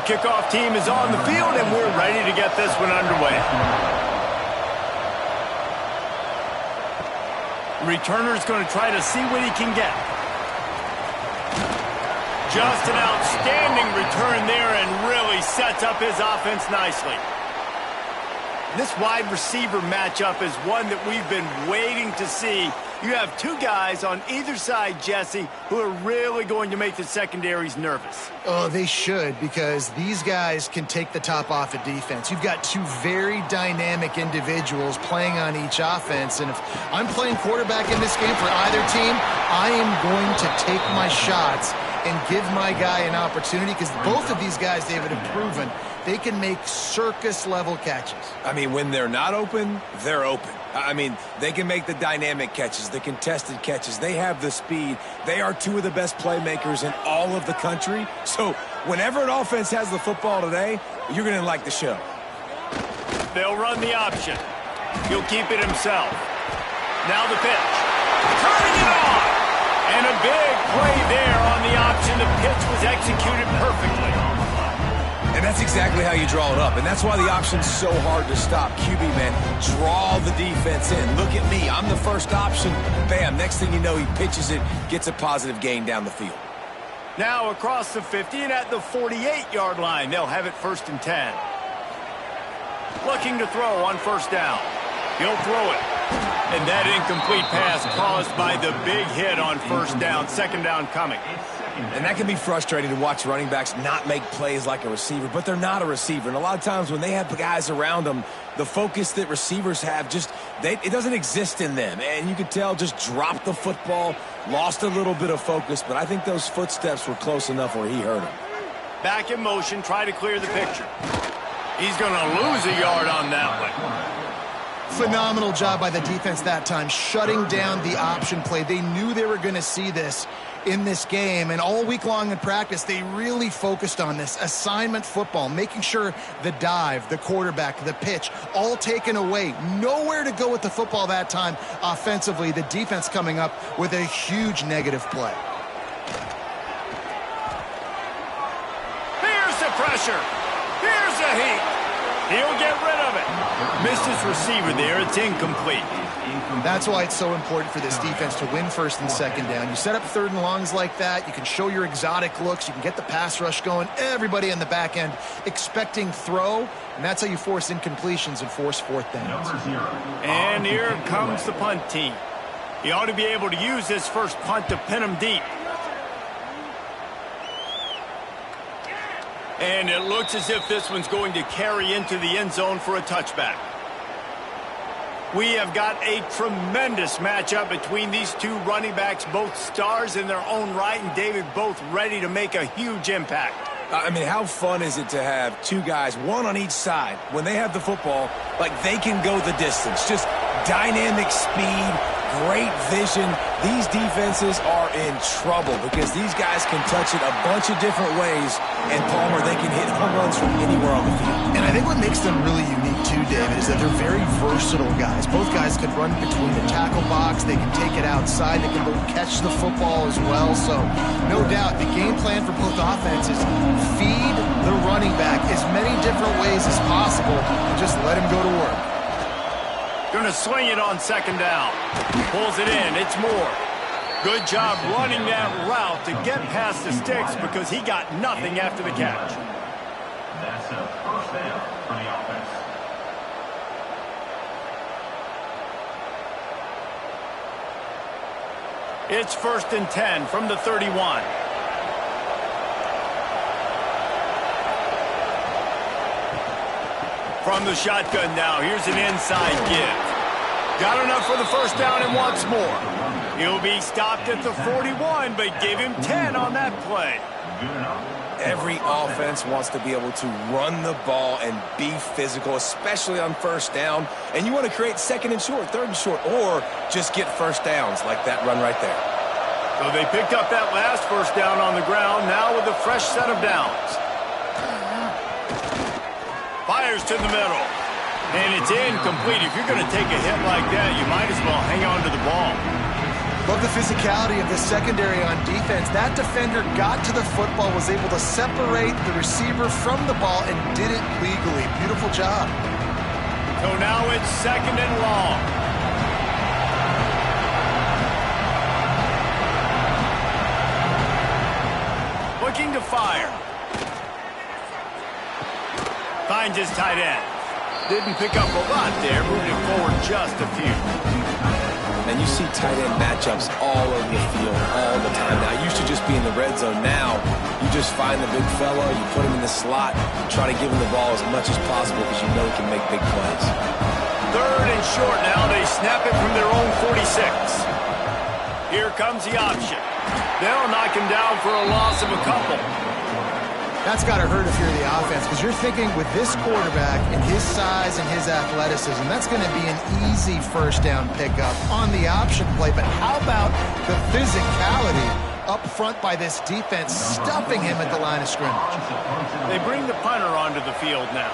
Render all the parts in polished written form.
kickoff team is on the field, and we're ready to get this one underway. Returner's going to try to see what he can get. Just an outstanding return there and really sets up his offense nicely. This wide receiver matchup is one that we've been waiting to see. You have two guys on either side, Jesse, who are really going to make the secondaries nervous. Oh, they should, because these guys can take the top off of defense. You've got two very dynamic individuals playing on each offense, and if I'm playing quarterback in this game for either team, I am going to take my shots and give my guy an opportunity, because both of these guys, David, have proven they can make circus-level catches. I mean, when they're not open, they're open. I mean, they can make the dynamic catches, the contested catches. They have the speed. They are two of the best playmakers in all of the country. So whenever an offense has the football today, you're going to like the show. They'll run the option. He'll keep it himself. Now the pitch. Turning it on. And a big play there on the option. The pitch was executed perfectly. And that's exactly how you draw it up. And that's why the option's so hard to stop. QB, man, draw the defense in. Look at me. I'm the first option. Bam. Next thing you know, he pitches it, gets a positive gain down the field. Now across the 50 and at the 48-yard line. They'll have it 1st and 10. Looking to throw on 1st down. He'll throw it. And that incomplete pass caused by the big hit on 1st down. 2nd down coming. And that can be frustrating to watch running backs not make plays like a receiver, but they're not a receiver. And a lot of times when they have guys around them, the focus that receivers have it doesn't exist in them. And you could tell just dropped the football, lost a little bit of focus, but I think those footsteps were close enough where he hurt him. Back in motion, try to clear the picture. He's going to lose a yard on that one. Phenomenal job by the defense that time, shutting down the option play. They knew they were going to see this in this game, and all week long in practice, they really focused on this assignment football, making sure the dive, the quarterback, the pitch, all taken away. Nowhere to go with the football that time offensively. The defense coming up with a huge negative play. Here's the pressure. Here's the heat. He'll get rid of it. Missed his receiver there. It's incomplete. That's why it's so important for this defense to win 1st and 2nd down. You set up 3rd and longs like that. You can show your exotic looks. You can get the pass rush going. Everybody in the back end expecting throw, and that's how you force incompletions and force 4th downs. And here comes the punt team. He ought to be able to use this first punt to pin him deep. And it looks as if this one's going to carry into the end zone for a touchback. We have got a tremendous matchup between these two running backs, both stars in their own right, and David, both ready to make a huge impact. I mean, how fun is it to have two guys, one on each side, when they have the football, like they can go the distance. Just dynamic speed, great vision. These defenses are in trouble because these guys can touch it a bunch of different ways, and Palmer, they can hit home runs from anywhere on the field. And I think what makes them really unique too, David, is that they're very versatile guys. Both guys can run between the tackle box. They can take it outside. They can both catch the football as well. So no doubt the game plan for both offenses, feed the running back as many different ways as possible and just let him go to work. Going to swing it on 2nd down. Pulls it in. It's Moore. Good job running that route to get past the sticks because he got nothing after the catch. That's a 1st down for the offense. It's 1st and 10 from the 31. From the shotgun now, here's an inside give. Got enough for the 1st down and wants more. He'll be stopped at the 41, but give him 10 on that play. Every offense wants to be able to run the ball and be physical, especially on 1st down. And you want to create 2nd and short, 3rd and short, or just get 1st downs like that run right there. So they picked up that last 1st down on the ground, now with a fresh set of downs. Fires to the middle. And it's incomplete. If you're going to take a hit like that, you might as well hang on to the ball. Love the physicality of the secondary on defense. That defender got to the football, was able to separate the receiver from the ball, and did it legally. Beautiful job. So now it's 2nd and long. Looking to fire. Finds his tight end. Didn't pick up a lot there, moving it forward just a few. And you see tight end matchups all over the field all the time. Now, it used to just be in the red zone. Now, you just find the big fella, you put him in the slot, try to give him the ball as much as possible because you know he can make big plays. 3rd and short now. They snap it from their own 46. Here comes the option. They'll knock him down for a loss of a couple. That's got to hurt if you're the offense, because you're thinking with this quarterback and his size and his athleticism, that's going to be an easy first down pickup on the option play. But how about the physicality up front by this defense, stuffing him at the line of scrimmage? They bring the punter onto the field now.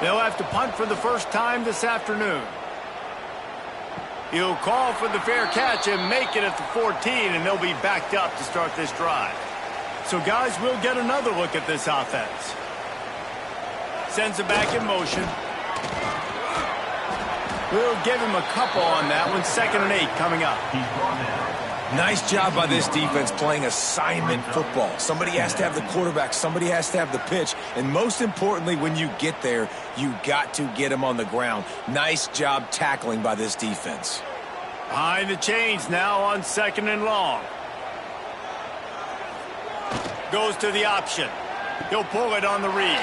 They'll have to punt for the first time this afternoon. He'll call for the fair catch and make it at the 14, and they'll be backed up to start this drive. So, guys, we'll get another look at this offense. Sends it back in motion. We'll give him a couple on that one. 2nd and 8 coming up. Nice job by this defense playing assignment football. Somebody has to have the quarterback. Somebody has to have the pitch. And most importantly, when you get there, you got to get him on the ground. Nice job tackling by this defense. Behind the chains now on 2nd and long. Goes to the option. He'll pull it on the read.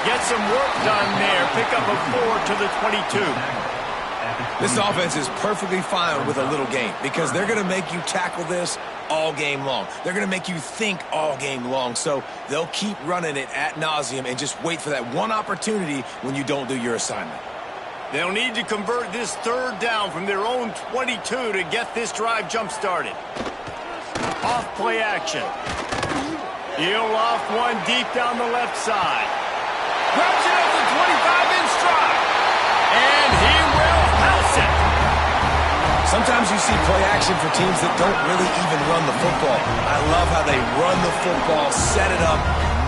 Get some work done there. Pick up a 4 to the 22. This offense is perfectly fine with a little game because they're going to make you tackle this all game long. They're going to make you think all game long. So they'll keep running it ad nauseum and just wait for that one opportunity when you don't do your assignment. They'll need to convert this 3rd down from their own 22 to get this drive jump-started. Off play action. He'll loft one deep down the left side. Grabs it up to 25 in stride. And he will house it. Sometimes you see play action for teams that don't really even run the football. I love how they run the football, set it up,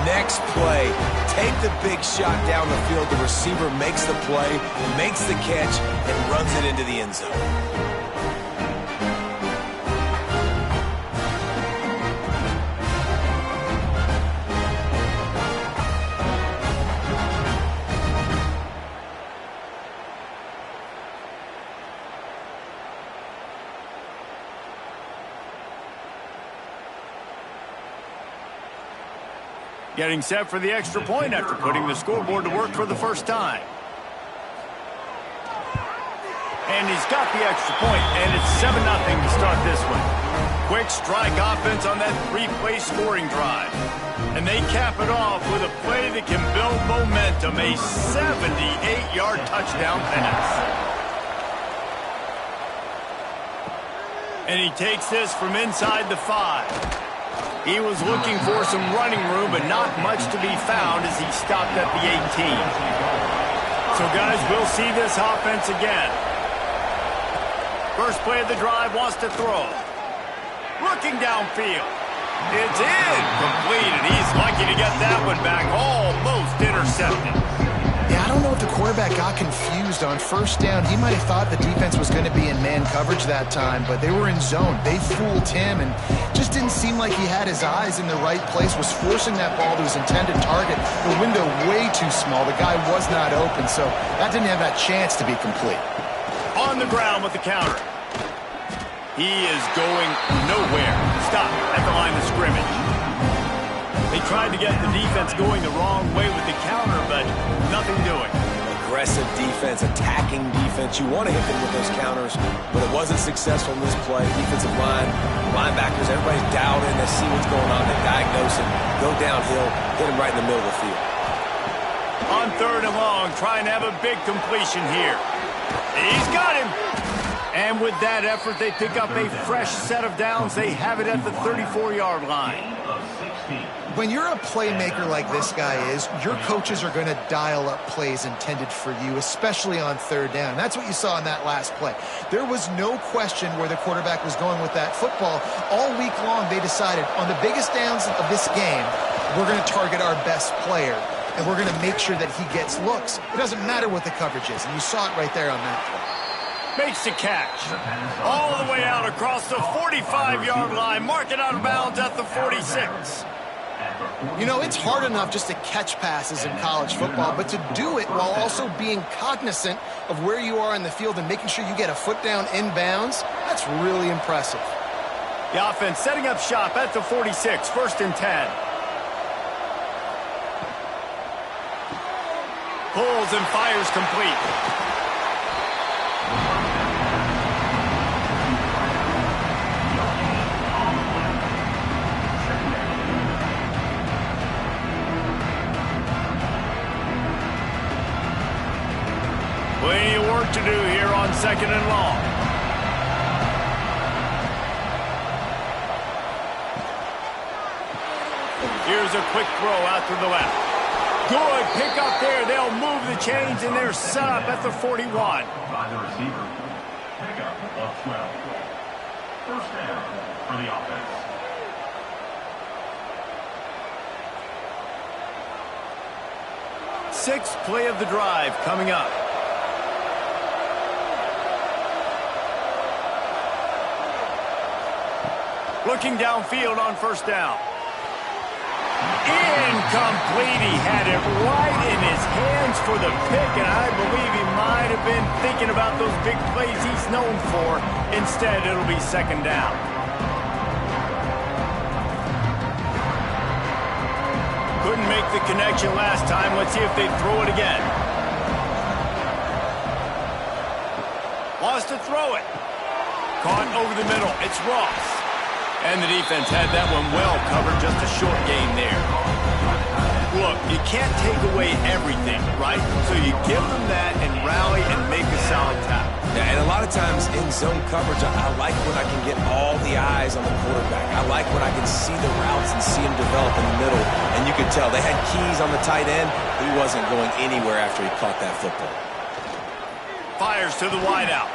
next play, take the big shot down the field. The receiver makes the play, makes the catch, and runs it into the end zone. Getting set for the extra point after putting the scoreboard to work for the first time. And he's got the extra point, and it's 7-0 to start this one. Quick strike offense on that 3-play scoring drive. And they cap it off with a play that can build momentum, a 78-yard touchdown pass. And he takes this from inside the 5. He was looking for some running room, but not much to be found as he stopped at the 18. So, guys, we'll see this offense again. First play of the drive, wants to throw. Looking downfield. It's incomplete, and he's lucky to get that one back. Almost intercepted. Yeah, I don't know if the quarterback got confused on first down. He might have thought the defense was going to be in man coverage that time, but they were in zone. They fooled him and just didn't seem like he had his eyes in the right place, was forcing that ball to his intended target. The window way too small. The guy was not open, so that didn't have that chance to be complete. On the ground with the counter. He is going nowhere. Stop at the line of scrimmage. They tried to get the defense going the wrong way with the counter, but nothing doing. Aggressive defense, attacking defense. You want to hit them with those counters, but it wasn't successful in this play. Defensive line, linebackers, everybody's dialed in. They see what's going on. They diagnose it, go downhill, hit him right in the middle of the field. On 3rd and long, trying to have a big completion here. He's got him. And with that effort, they pick up a fresh set of downs. They have it at the 34-yard line. When you're a playmaker like this guy is, your coaches are going to dial up plays intended for you, especially on third down. That's what you saw in that last play. There was no question where the quarterback was going with that football. All week long, they decided on the biggest downs of this game, we're going to target our best player, and we're going to make sure that he gets looks. It doesn't matter what the coverage is, and you saw it right there on that play. Makes the catch. All the way out across the 45-yard line. Mark it out of bounds at the 46. You know, it's hard enough just to catch passes in college football, but to do it while also being cognizant of where you are in the field and making sure you get a foot down inbounds, that's really impressive. The offense setting up shop at the 46, 1st and 10. Pulls and fires complete. Plenty of work to do here on 2nd and long. Here's a quick throw out to the left. Good pick up there. They'll move the chains, and they're set up at the 41. By the receiver. Pick up of 12. First down for the offense. Sixth play of the drive coming up. Looking downfield on 1st down. Incomplete. He had it right in his hands for the pick, and I believe he might have been thinking about those big plays he's known for. Instead, it'll be 2nd down. Couldn't make the connection last time. Let's see if they throw it again. Lost to throw it. Caught over the middle. It's Ross. And the defense had that one well covered, just a short gain there. Look, you can't take away everything, right? So you give them that and rally and make a solid tackle. Yeah, and a lot of times in zone coverage, I like when I can get all the eyes on the quarterback. I like when I can see the routes and see them develop in the middle. And you could tell they had keys on the tight end. He wasn't going anywhere after he caught that football. Fires to the wideout.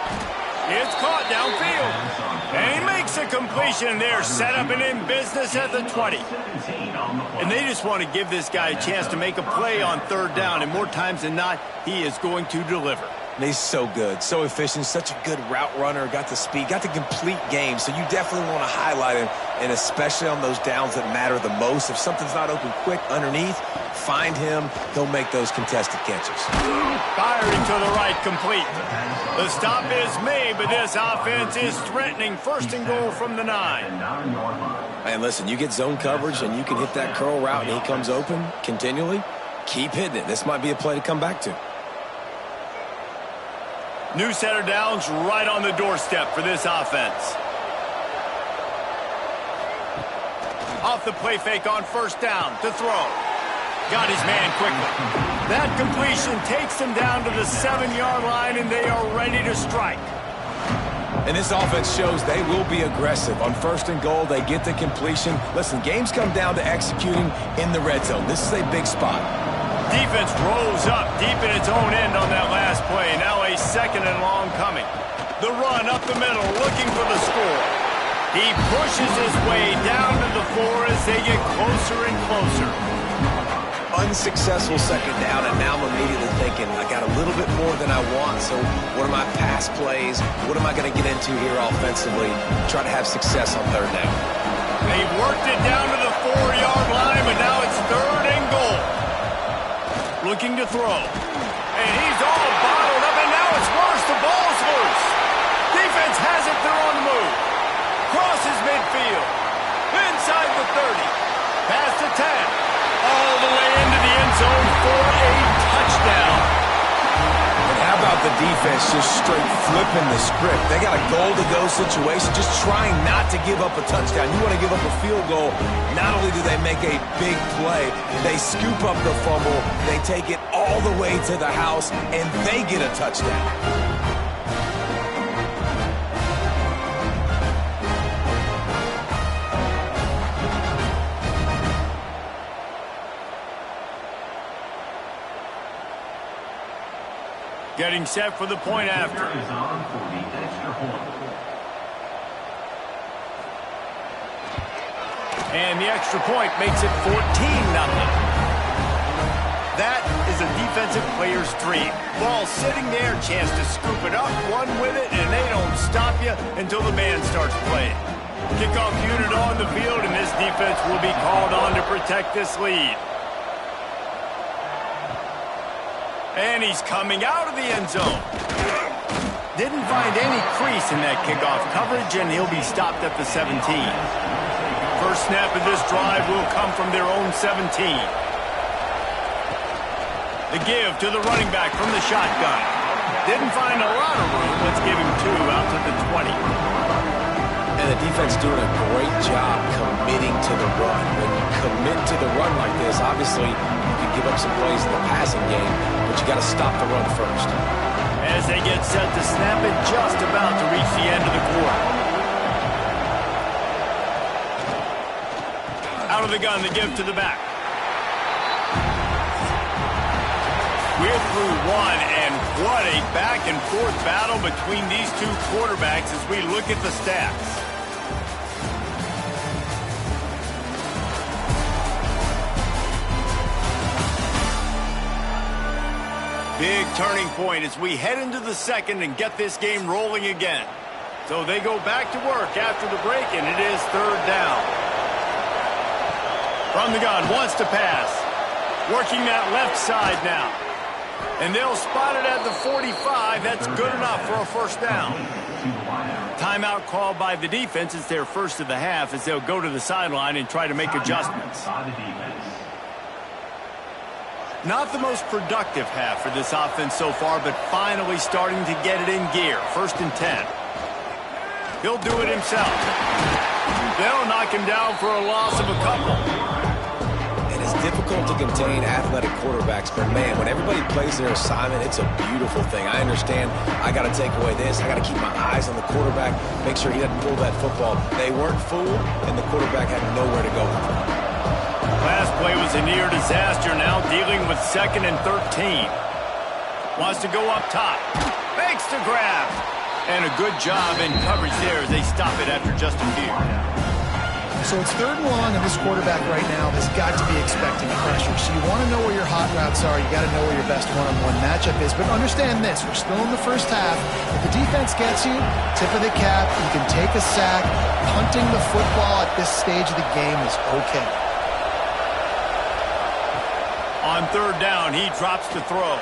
It's caught downfield. And he makes a completion there, set up and in business at the 20. And they just want to give this guy a chance to make a play on 3rd down, and more times than not, he is going to deliver. And he's so good, so efficient, such a good route runner, got the speed, got the complete game, so you definitely want to highlight him, and especially on those downs that matter the most. If something's not open quick underneath, find him, he'll make those contested catches. Firing to the right, complete. The stop is made, but this offense is threatening 1st and goal from the 9. And listen, you get zone coverage and you can hit that curl route and he comes open continually, keep hitting it. This might be a play to come back to. New set of downs right on the doorstep for this offense. Off the play fake on 1st down to throw. Got his man quickly. That completion takes them down to the 7-yard line, and they are ready to strike. And this offense shows they will be aggressive. On 1st and goal, they get the completion. Listen, games come down to executing in the red zone. This is a big spot. Defense rolls up deep in its own end on that last play. Now a 2nd and long coming. The run up the middle, looking for the score. He pushes his way down to the 4 as they get closer and closer. Unsuccessful 2nd down, and now I'm immediately thinking, I got a little bit more than I want, so what are my pass plays? What am I going to get into here offensively? Try to have success on 3rd down. They've worked it down to the 4-yard line, but now it's 3rd and goal. Looking to throw. And he's all bottled up, and now it's worse. The ball's loose. Defense has it. They're on the move. Crosses midfield. Inside the 30. Pass to 10. All the way into the end zone for a touchdown. And how about the defense just straight flipping the script? They got a goal-to-go situation, just trying not to give up a touchdown. You want to give up a field goal, not only do they make a big play, they scoop up the fumble, they take it all the way to the house, and they get a touchdown. Getting set for the point after. Is on for the extra point. And the extra point makes it 14-0. That is a defensive player's dream. Ball sitting there, chance to scoop it up, run with it, and they don't stop you until the band starts playing. Kickoff unit on the field, and this defense will be called on to protect this lead. And he's coming out of the end zone. Didn't find any crease in that kickoff coverage, and he'll be stopped at the 17. First snap of this drive will come from their own 17. The give to the running back from the shotgun. Didn't find a lot of room. Let's give him 2 out to the 20. And the defense doing a great job committing to the run. When you commit to the run like this, obviously you can give up some plays in the passing game, but you got to stop the run first. As they get set to snap it, just about to reach the end of the quarter. Out of the gun, the give to the back. We're through one, and what a back-and-forth battle between these two quarterbacks as we look at the stats. Big turning point as we head into the second and get this game rolling again. So they go back to work after the break, and it is 3rd down. From the gun, wants to pass. Working that left side now. And they'll spot it at the 45. That's good enough for a first down. Timeout called by the defense. It's their first of the half as they'll go to the sideline and try to make adjustments. Not the most productive half for this offense so far, but finally starting to get it in gear. 1st and 10. He'll do it himself. They'll knock him down for a loss of a couple. It's difficult to contain athletic quarterbacks, but man, when everybody plays their assignment, it's a beautiful thing. I understand I got to take away this. I got to keep my eyes on the quarterback, make sure he doesn't pull that football. They weren't fooled, and the quarterback had nowhere to go with it. Last play was a near disaster, now dealing with 2nd and 13. Wants to go up top. Makes the grab. And a good job in coverage there as they stop it after just a few. So it's 3rd and long, and this quarterback right now has got to be expecting pressure. So you want to know where your hot routes are. You got to know where your best one-on-one matchup is. But understand this, we're still in the first half. If the defense gets you, tip of the cap, you can take a sack. Punting the football at this stage of the game is okay. On 3rd down, he drops to throw.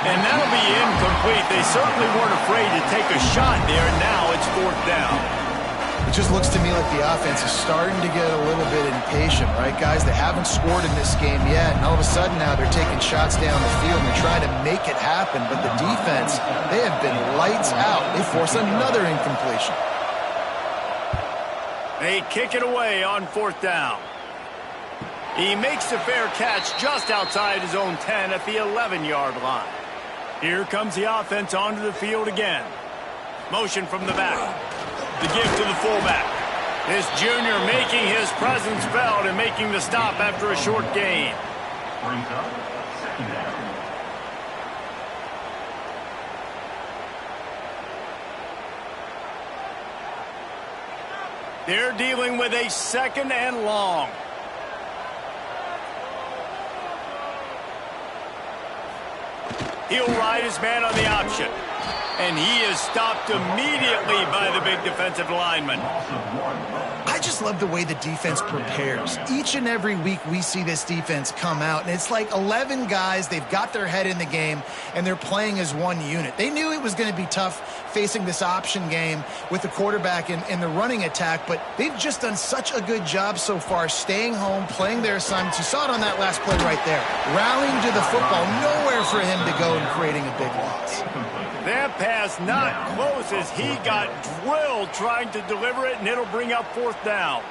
And that'll be incomplete. They certainly weren't afraid to take a shot there, and now it's 4th down. It just looks to me like the offense is starting to get a little bit impatient, right, guys? They haven't scored in this game yet, and all of a sudden now they're taking shots down the field and they're trying to make it happen. But the defense, they have been lights out. They force another incompletion. They kick it away on 4th down. He makes the fair catch just outside his own 10 at the 11-yard line. Here comes the offense onto the field again. Motion from the back. The give to the fullback. This junior making his presence felt and making the stop after a short gain. Brings up 2nd down. They're dealing with a 2nd and long. He'll ride his man on the option. And he is stopped immediately by the big defensive lineman. I just love the way the defense prepares. Each and every week we see this defense come out, and it's like 11 guys, they've got their head in the game, and they're playing as one unit. They knew it was going to be tough facing this option game with the quarterback in the running attack, but they've just done such a good job so far staying home, playing their assignments. You saw it on that last play right there. Rallying to the football, nowhere for him to go and creating a big loss. That pass not close as he got drilled trying to deliver it, and it'll bring up 4th down.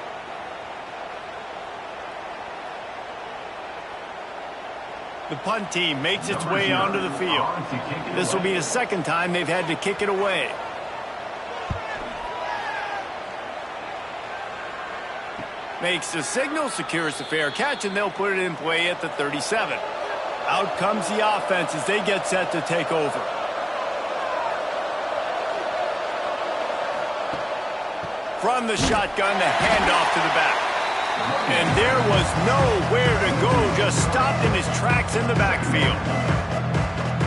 The punt team makes its way onto the field. This will be the 2nd time they've had to kick it away. Makes the signal, secures the fair catch, and they'll put it in play at the 37. Out comes the offense as they get set to take over. From the shotgun, the handoff to the back. And there was nowhere to go, just stopped in his tracks in the backfield.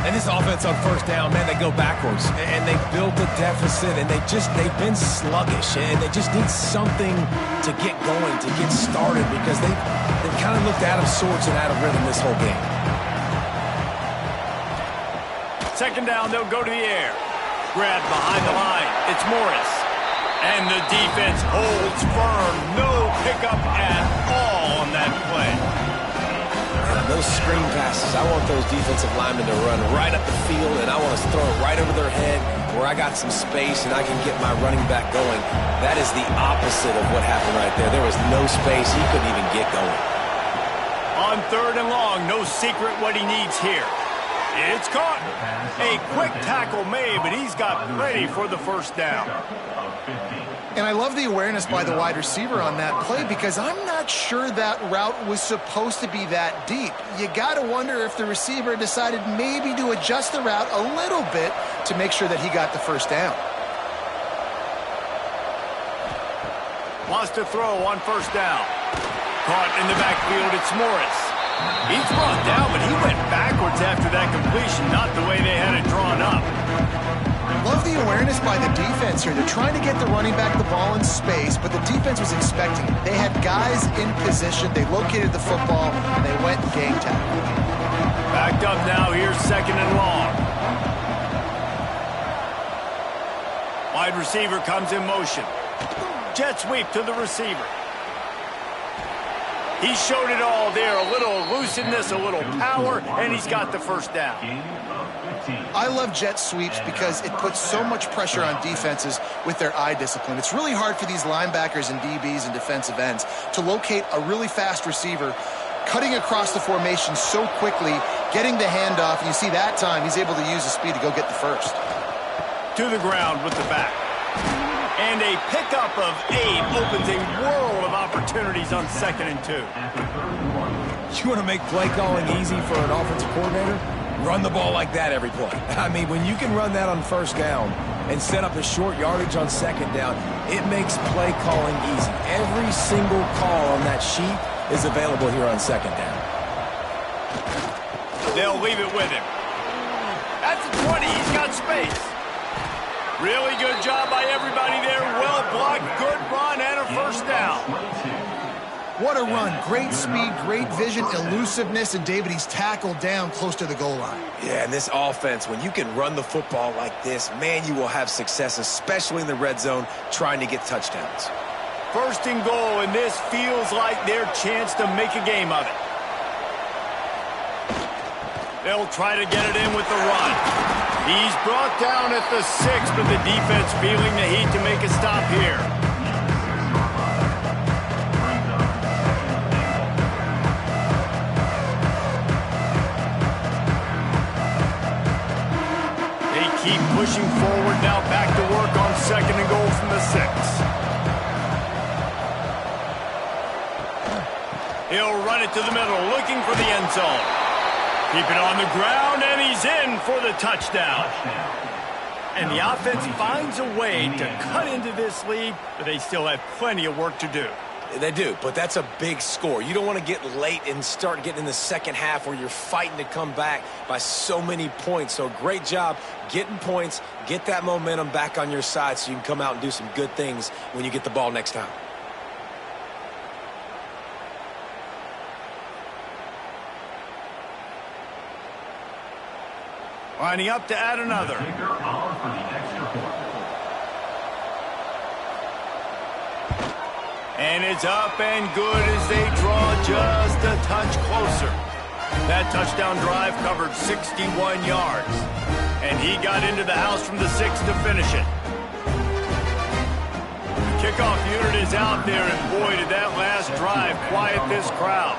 And this offense on first down, man, they go backwards. And they built a deficit, and they've been sluggish. And they just need something to get going, to get started, because they've kind of looked out of sorts and out of rhythm this whole game. Second down, they'll go to the air. Grabbed behind the line. It's Morris. And the defense holds firm. No pickup at all on that play. And those screen passes, I want those defensive linemen to run right up the field, and I want to throw it right over their head where I got some space and I can get my running back going. That is the opposite of what happened right there. There was no space. He couldn't even get going. On third and long, no secret what he needs here. It's caught. A quick tackle made, but he's got plenty for the first down. And I love the awareness by the wide receiver on that play, because I'm not sure that route was supposed to be that deep. You got to wonder if the receiver decided maybe to adjust the route a little bit to make sure that he got the first down. Wants to throw on first down. Caught in the backfield, it's Morris. He's brought down, but he went backwards after that completion, not the way they had it drawn up. Love the awareness by the defense here. They're trying to get the running back the ball in space, but the defense was expecting it. They had guys in position. They located the football, and they went and gang tackled. Backed up now. Here's second and long. Wide receiver comes in motion. Jet sweep to the receiver. He showed it all there. A little elusiveness, a little power, and he's got the first down. I love jet sweeps because it puts so much pressure on defenses with their eye discipline. It's really hard for these linebackers and DBs and defensive ends to locate a really fast receiver cutting across the formation so quickly, getting the handoff, and you see that time he's able to use the speed to go get the first. To the ground with the back. And a pickup of 8 opens a world of opportunities on 2nd and 2. You want to make play calling easy for an offensive coordinator? Run the ball like that every play. I mean, when you can run that on first down and set up a short yardage on second down, it makes play calling easy. Every single call on that sheet is available here on second down. They'll leave it with him. That's the 20. He's got space. Really good job by everybody there. Well blocked, good run, and a first down. What a run. Great speed, great vision, elusiveness, and David, he's tackled down close to the goal line. Yeah, and this offense, when you can run the football like this, man, you will have success, especially in the red zone, trying to get touchdowns. First and goal, and this feels like their chance to make a game of it. They'll try to get it in with the run. He's brought down at the 6, but the defense feeling the heat to make a stop here. They keep pushing forward now, back to work on 2nd and goal from the 6. He'll run it to the middle, looking for the end zone. Keep it on the ground, and he's in for the touchdown. And the offense finds a way to cut into this lead, but they still have plenty of work to do. They do, but that's a big score. You don't want to get late and start getting in the second half where you're fighting to come back by so many points. So great job getting points, get that momentum back on your side so you can come out and do some good things when you get the ball next time. Lining up to add another. And it's up and good as they draw just a touch closer. That touchdown drive covered 61 yards. And he got into the house from the 6 to finish it. The kickoff unit is out there, and boy, did that last drive quiet this crowd.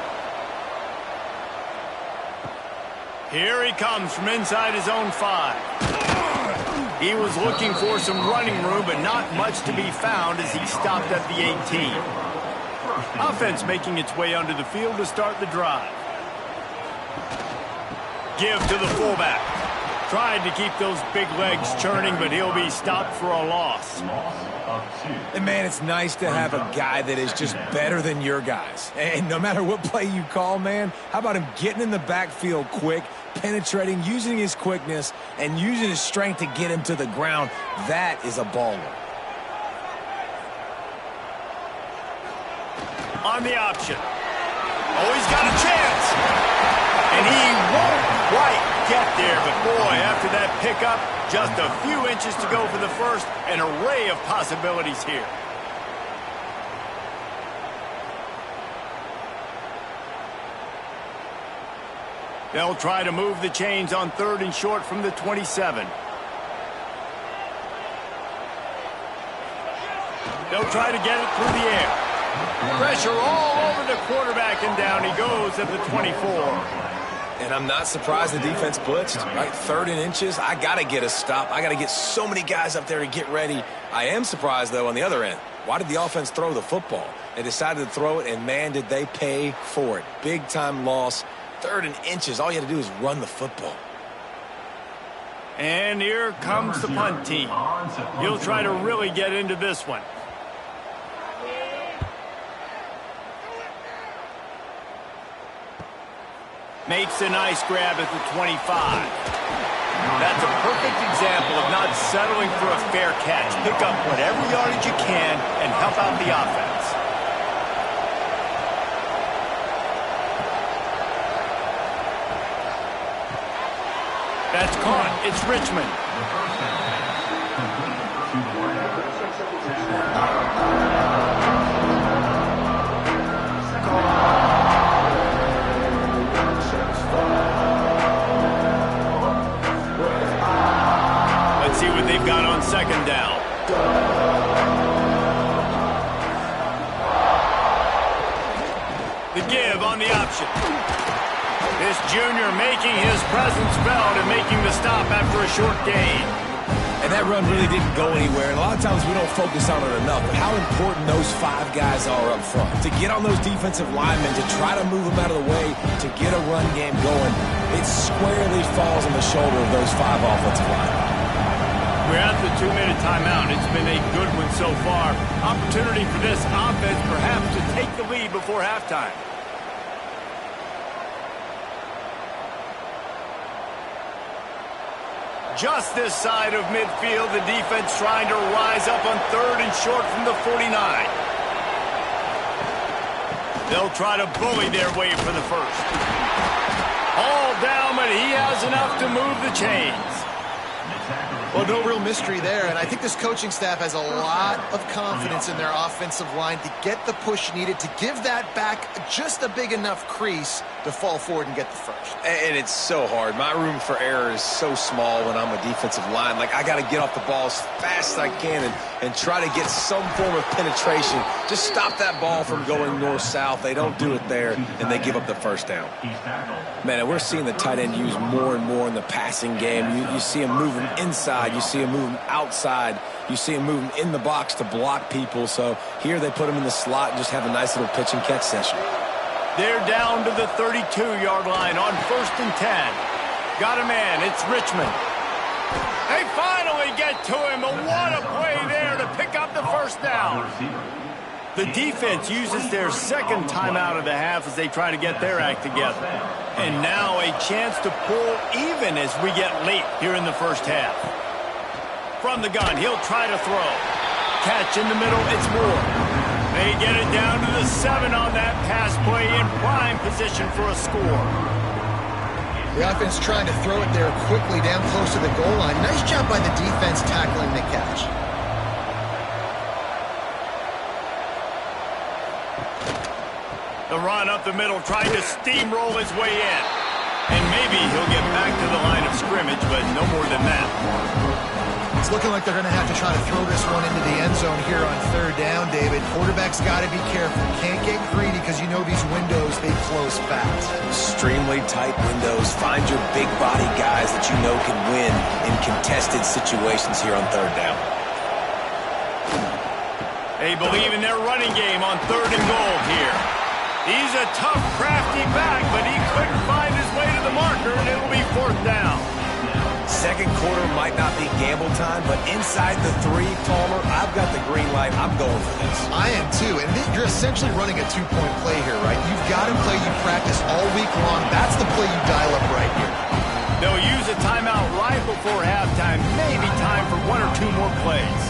Here he comes from inside his own 5. He was looking for some running room, but not much to be found as he stopped at the 18. Offense making its way onto the field to start the drive. Give to the fullback. Tried to keep those big legs churning, but he'll be stopped for a loss. And, man, it's nice to have a guy that is just better than your guys. And no matter what play you call, man, how about him getting in the backfield quick, penetrating, using his quickness, and using his strength to get him to the ground? That is a baller. On the option. Oh, he's got a chance. And he won't quite get there. But, boy, after that pickup, just a few inches to go for the first. An array of possibilities here. They'll try to move the chains on 3rd and short from the 27. They'll try to get it through the air. Pressure all over the quarterback, and down he goes at the 24. And I'm not surprised the defense blitzed, right? 3rd and inches, I got to get a stop. I got to get so many guys up there to get ready. I am surprised, though, on the other end. Why did the offense throw the football? They decided to throw it, and, man, did they pay for it. Big-time loss. 3rd and inches, all you had to do is run the football. And here comes the punt team. He'll try to really get into this one. Makes a nice grab at the 25. That's a perfect example of not settling for a fair catch. Pick up whatever yardage you can and help out the offense. That's caught. It's Richmond. Let's see what they've got on 2nd down. The give on the option. This junior making his presence felt and making the stop after a short gain. And that run really didn't go anywhere. And a lot of times we don't focus on it enough. But how important those 5 guys are up front. To get on those defensive linemen, to try to move them out of the way, to get a run game going, it squarely falls on the shoulder of those 5 offensive linemen. We're at the 2-minute timeout. It's been a good one so far. Opportunity for this offense perhaps to take the lead before halftime. Just this side of midfield, the defense trying to rise up on 3rd and short from the 49. They'll try to bully their way for the first. All down, but he has enough to move the chains. Well, no real mystery there, and I think this coaching staff has a lot of confidence in their offensive line to get the push needed, to give that back just a big enough crease to fall forward and get the first. And it's so hard. My room for error is so small when I'm a defensive line. Like, I got to get off the ball as fast as I can and try to get some form of penetration. Just stop that ball from going north-south. They don't do it there, and they give up the first down. Man, and we're seeing the tight end used more and more in the passing game. You see him moving inside. You see him moving outside. You see him moving in the box to block people. So here they put him in the slot and just have a nice little pitch and catch session. They're down to the 32-yard line on 1st and 10. Got a man. It's Richmond. They finally get to him, but what a play there to pick up the first down. The defense uses their 2nd timeout of the half as they try to get their act together. And now a chance to pull even as we get late here in the first half. From the gun, he'll try to throw. Catch in the middle, it's Moore. They get it down to the 7 on that pass play in prime position for a score. The offense trying to throw it there quickly down close to the goal line. Nice job by the defense tackling the catch. The run up the middle, trying to steamroll his way in. And maybe he'll get back to the line of scrimmage, but no more than that. It's looking like they're going to have to try to throw this one into the end zone here on 3rd down, David. Quarterback's got to be careful. Can't get greedy because you know these windows, they close fast. Extremely tight windows. Find your big body guys that you know can win in contested situations here on 3rd down. They believe in their running game on 3rd and goal here. He's a tough, crafty back, but he couldn't find his way to the marker, and it'll be down. Second quarter might not be gamble time, but inside the 3, Palmer, I've got the green light. I'm going for this. I am too, and you're essentially running a 2-point play here, right? You've got a play you practice all week long. That's the play you dial up right here. They'll use a timeout right before halftime. Maybe time for 1 or 2 more plays.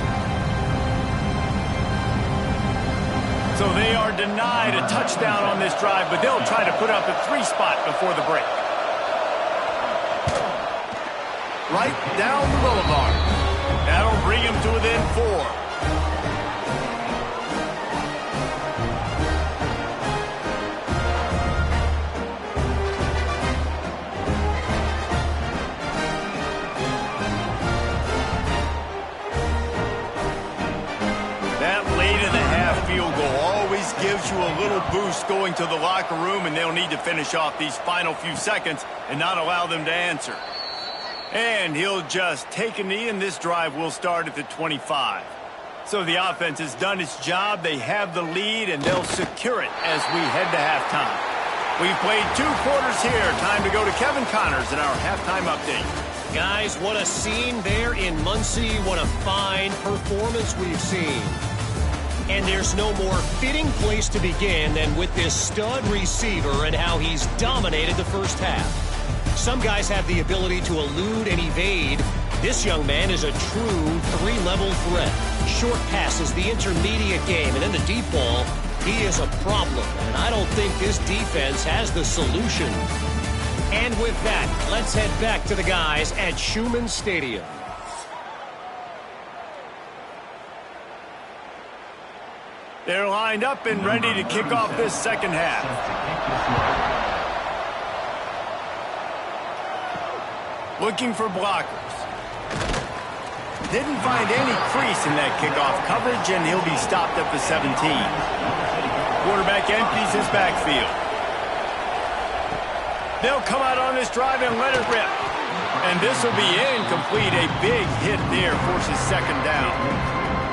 So they are denied a touchdown on this drive, but they'll try to put up a 3 spot before the break. Right down the boulevard. That'll bring him to within 4. Gives you a little boost going to the locker room, and they'll need to finish off these final few seconds and not allow them to answer. And he'll just take a knee, and this drive will start at the 25. So the offense has done its job. They have the lead, and they'll secure it as we head to halftime. We've played 2 quarters here. Time to go to Kevin Connors in our halftime update. Guys, what a scene there in Muncie. What a fine performance we've seen. And there's no more fitting place to begin than with this stud receiver and how he's dominated the first half. Some guys have the ability to elude and evade. This young man is a true 3-level threat. Short passes, the intermediate game, and then the deep ball, he is a problem. And I don't think this defense has the solution. And with that, let's head back to the guys at Schumann Stadium. They're lined up and ready to kick off this second half. Looking for blockers. Didn't find any crease in that kickoff coverage, and he'll be stopped at the 17. Quarterback empties his backfield. They'll come out on this drive and let it rip. And this will be incomplete. A big hit there forces second down.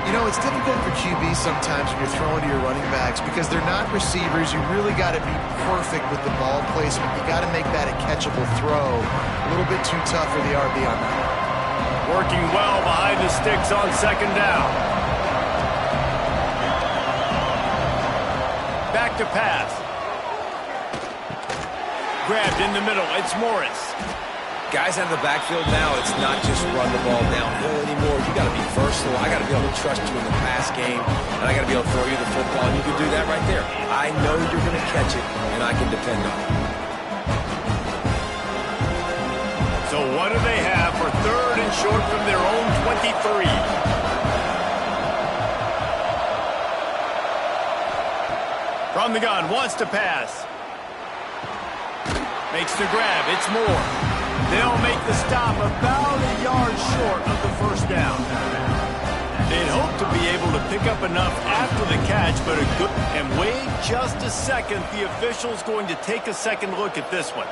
You know, it's difficult for QBs sometimes when you're throwing to your running backs because they're not receivers. You really got to be perfect with the ball placement. You got to make that a catchable throw. A little bit too tough for the RB on that. Working well behind the sticks on second down. Back to pass. Grabbed in the middle. It's Morris. Guys out of the backfield now, it's not just run the ball downhill anymore. You got to be versatile. I got to be able to trust you in the pass game, and I got to be able to throw you the football, and you can do that right there. I know you're going to catch it, and I can depend on it. So what do they have for 3rd and short from their own 23? From the gun, wants to pass. Makes the grab. It's Moore. They'll make the stop about a yard short of the first down. They'd hope to be able to pick up enough after the catch, but a good... And wait just a second. The official's going to take a second look at this one.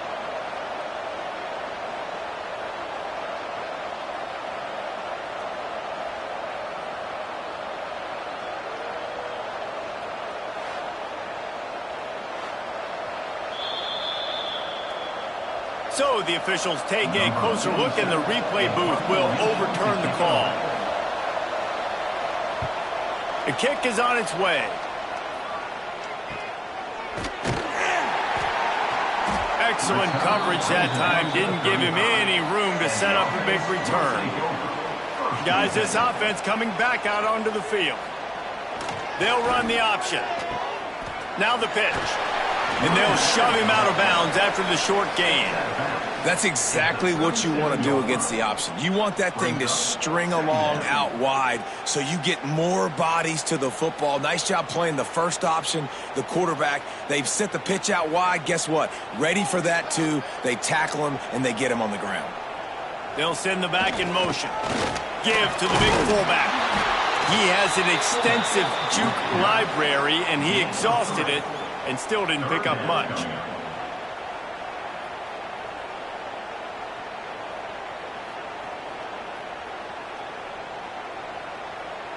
So the officials take a closer look, and the replay booth will overturn the call. The kick is on its way. Excellent coverage that time. Didn't give him any room to set up a big return. Guys, this offense coming back out onto the field. They'll run the option. Now the pitch. And they'll shove him out of bounds after the short gain. That's exactly what you want to do against the option. You want that thing to string along out wide so you get more bodies to the football. Nice job playing the first option, the quarterback. They've set the pitch out wide. Guess what? Ready for that too. They tackle him and they get him on the ground. They'll send the back in motion. Give to the big fullback. He has an extensive juke library, and he exhausted it and still didn't pick up much.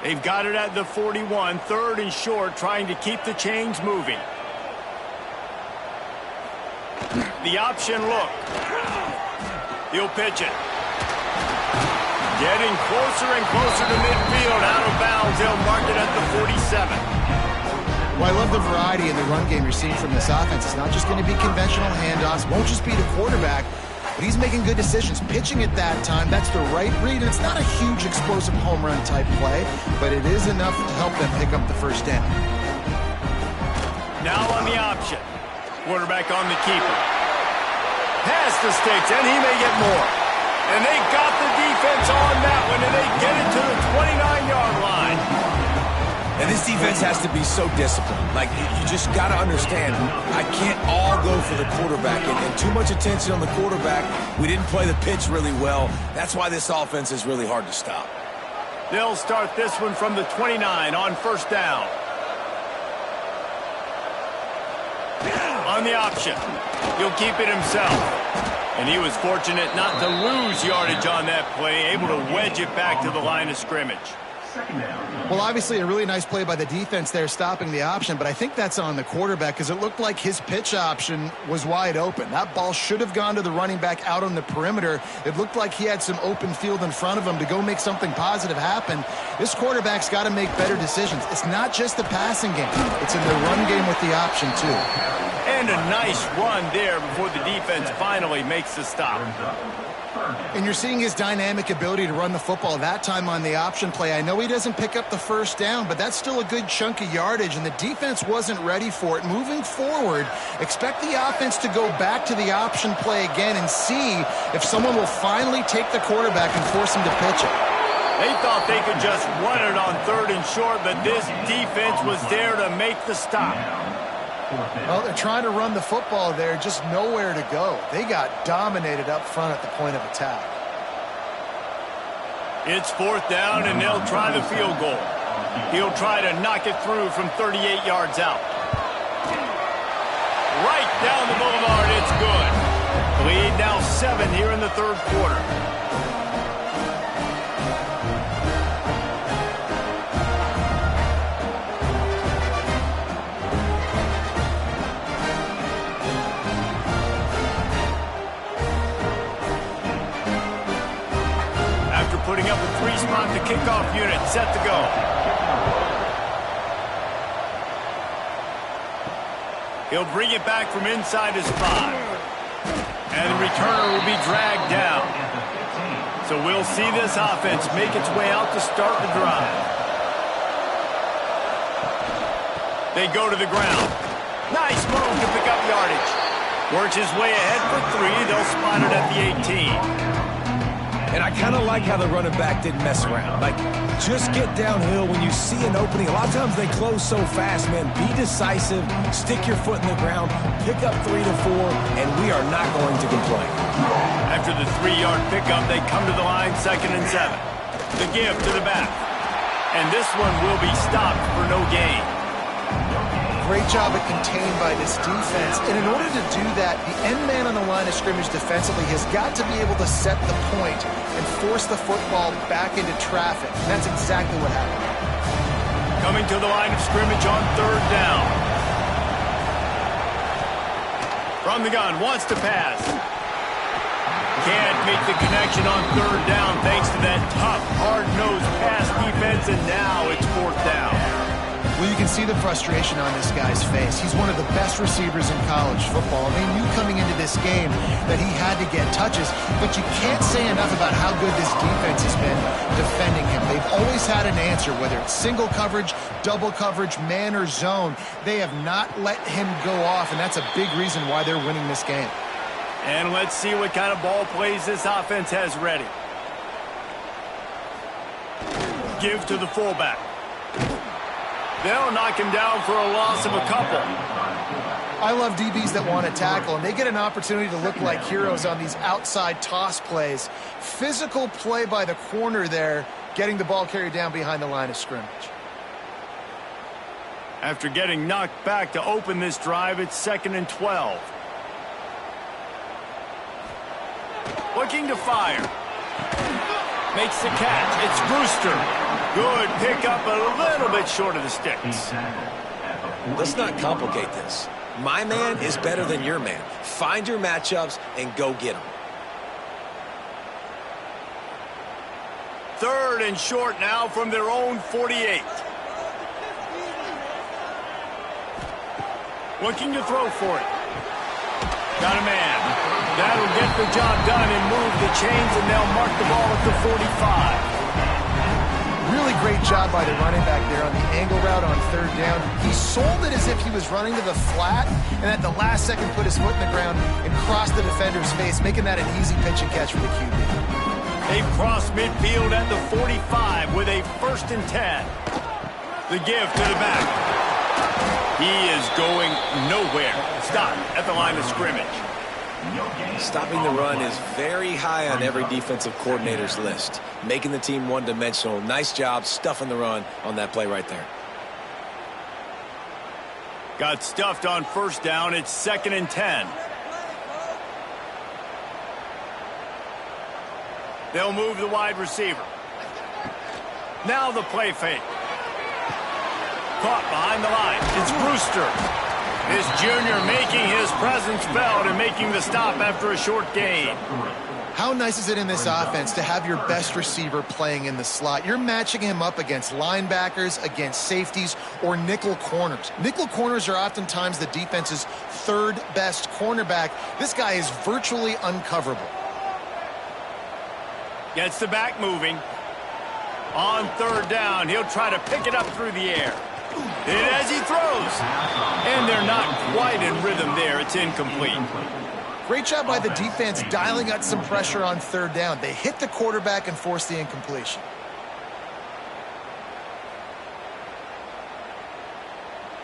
They've got it at the 41, 3rd and short, trying to keep the chains moving. The option look. He'll pitch it. Getting closer and closer to midfield. Out of bounds. They'll mark it at the 47. Well, I love the variety in the run game you're seeing from this offense. It's not just going to be conventional handoffs. Won't just be the quarterback, but he's making good decisions. Pitching at that time, that's the right read. And it's not a huge explosive home run type play, but it is enough to help them pick up the first down. Now on the option. Quarterback on the keeper. Past the sticks, and he may get more. And they got the defense on that one, and they get it to the 29-yard line. And this defense has to be so disciplined. Like, you just got to understand, I can't all go for the quarterback. And too much attention on the quarterback. We didn't play the pitch really well. That's why this offense is really hard to stop. They'll start this one from the 29 on first down. On the option. He'll keep it himself. And he was fortunate not to lose yardage on that play, able to wedge it back to the line of scrimmage. Well, obviously a really nice play by the defense there, stopping the option, but I think that's on the quarterback because it looked like his pitch option was wide open. That ball should have gone to the running back out on the perimeter. It looked like he had some open field in front of him to go make something positive happen. This quarterback's got to make better decisions. It's not just the passing game. It's in the run game with the option, too. And a nice run there before the defense finally makes the stop. And you're seeing his dynamic ability to run the football that time on the option play. I know he doesn't pick up the first down, but that's still a good chunk of yardage, and the defense wasn't ready for it. Moving forward, expect the offense to go back to the option play again and see if someone will finally take the quarterback and force him to pitch it. They thought they could just run it on 3rd and short, but this defense was there to make the stop. Well, they're trying to run the football there, just nowhere to go. They got dominated up front at the point of attack. It's 4th down, and they'll try the field goal. He'll try to knock it through from 38 yards out. Right down the boulevard, it's good. Lead now 7 here in the 3rd quarter. Putting up a 3-spot, the kickoff unit set to go. He'll bring it back from inside his 5. And the returner will be dragged down. So we'll see this offense make its way out to start the drive. They go to the ground. Nice move to pick up yardage. Works his way ahead for 3. They'll spot it at the 18. And I kind of like how the running back didn't mess around. Like, just get downhill when you see an opening. A lot of times they close so fast, man. Be decisive, stick your foot in the ground, pick up 3 to 4, and we are not going to complain. After the 3-yard pickup, they come to the line, 2nd and 7. The give to the back. And this one will be stopped for no gain. Great job at contained by this defense. And in order to do that, the end man on the line of scrimmage defensively has got to be able to set the point and force the football back into traffic. And that's exactly what happened. Coming to the line of scrimmage on 3rd down. From the gun, wants to pass. Can't make the connection on 3rd down thanks to that tough, hard-nosed pass defense, and now it's 4th down. Well, you can see the frustration on this guy's face. He's one of the best receivers in college football. They knew coming into this game that he had to get touches, but you can't say enough about how good this defense has been defending him. They've always had an answer, whether it's single coverage, double coverage, man or zone. They have not let him go off, and that's a big reason why they're winning this game. And let's see what kind of ball plays this offense has ready. Give to the fullback. They'll knock him down for a loss of a couple. I love DBs that want to tackle, and they get an opportunity to look like heroes on these outside toss plays. Physical play by the corner there, getting the ball carried down behind the line of scrimmage. After getting knocked back to open this drive, it's 2nd and 12. Looking to fire. Makes the catch. It's Brewster. Good pickup, a little bit short of the sticks. Let's not complicate this. My man is better than your man. Find your matchups and go get them. 3rd and short now from their own 48. Looking to throw for it. Got a man. That'll get the job done and move the chains, and they'll mark the ball at the 45. Really great job by the running back there on the angle route on 3rd down. He sold it as if he was running to the flat, and at the last second put his foot in the ground and crossed the defender's face, making that an easy pitch and catch for the QB. They've crossed midfield at the 45 with a 1st and 10. The give to the back. He is going nowhere. Stop at the line of scrimmage. Stopping the run is very high on every defensive coordinator's list. Making the team one-dimensional. Nice job stuffing the run on that play right there. Got stuffed on 1st down. It's 2nd and 10. They'll move the wide receiver. Now the play fake. Caught behind the line. It's Brewster. This junior making his presence felt and making the stop after a short gain. How nice is it in this offense to have your best receiver playing in the slot? You're matching him up against linebackers, against safeties, or nickel corners. Nickel corners are oftentimes the defense's 3rd best cornerback. This guy is virtually uncoverable. Gets the back moving. On 3rd down, he'll try to pick it up through the air. And as he throws, and they're not quite in rhythm there. It's incomplete. Great job by the defense dialing out some pressure on 3rd down. They hit the quarterback and forced the incompletion.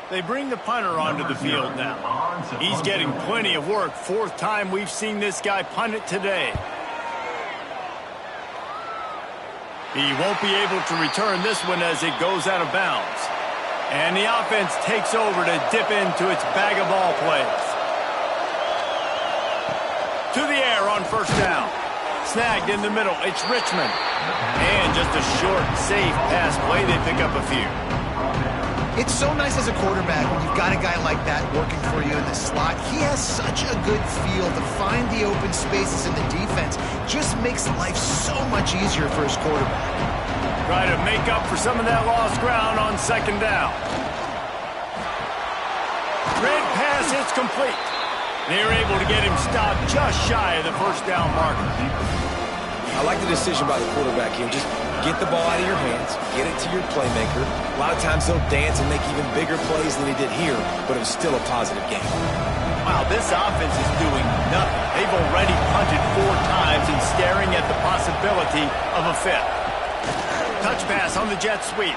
They bring the punter onto the field now. He's getting plenty of work. 4th time we've seen this guy punt it today. He won't be able to return this one as it goes out of bounds. And the offense takes over to dip into its bag of ball plays. To the air on 1st down. Snagged in the middle. It's Richmond. And just a short, safe pass play. They pick up a few. It's so nice as a quarterback when you've got a guy like that working for you in the slot. He has such a good feel to find the open spaces in the defense. Just makes life so much easier for his quarterback. Try to make up for some of that lost ground on 2nd down. Red pass, it's complete. They're able to get him stopped just shy of the 1st down marker. I like the decision by the quarterback here. Just get the ball out of your hands, get it to your playmaker. A lot of times they'll dance and make even bigger plays than he did here, but it was still a positive game. Wow, this offense is doing nothing. They've already punted 4 times and staring at the possibility of a 5th. Touch pass on the jet sweep.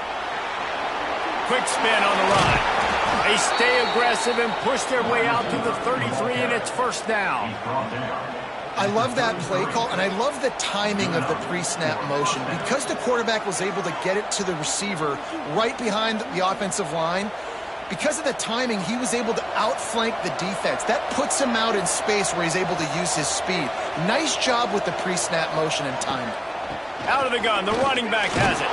Quick spin on the run. They stay aggressive and push their way out to the 33, and it's 1st down. I love that play call, and I love the timing of the pre-snap motion. Because the quarterback was able to get it to the receiver right behind the offensive line, because of the timing, he was able to outflank the defense. That puts him out in space where he's able to use his speed. Nice job with the pre-snap motion and timing. Out of the gun, the running back has it.